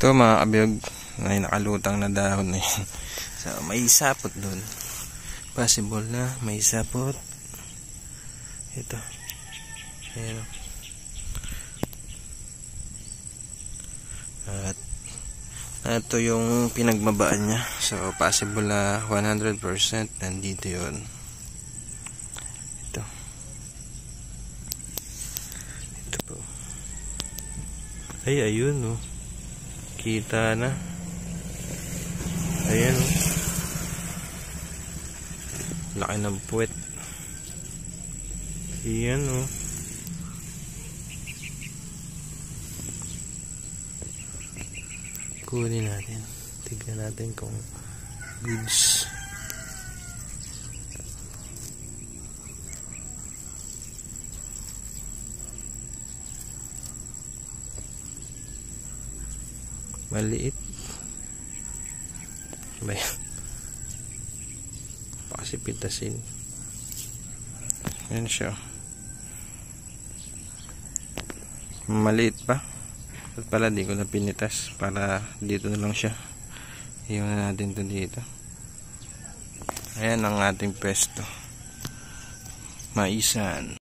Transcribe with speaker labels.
Speaker 1: Ito mga kabiyog, may nakalutang na dahon na yun. So, may sapot doon. Possible na may sapot. Ito. Ayan. At ito yung pinagmabaan niya. So, possible na 100% nandito yun. Ito. Ito po. Ay, ayun oh. Kita na. Ayan oh. Laki ng puwet. Ayan oh. Kunin natin. Tignan natin kung goods. Maliit. Bayan. Kasi pitasin. Yan siya. Maliit pa. At pala di ko na pinitas. Para dito na lang siya. Iyon na natin to dito. Ayan ang ating pesto. Maisan.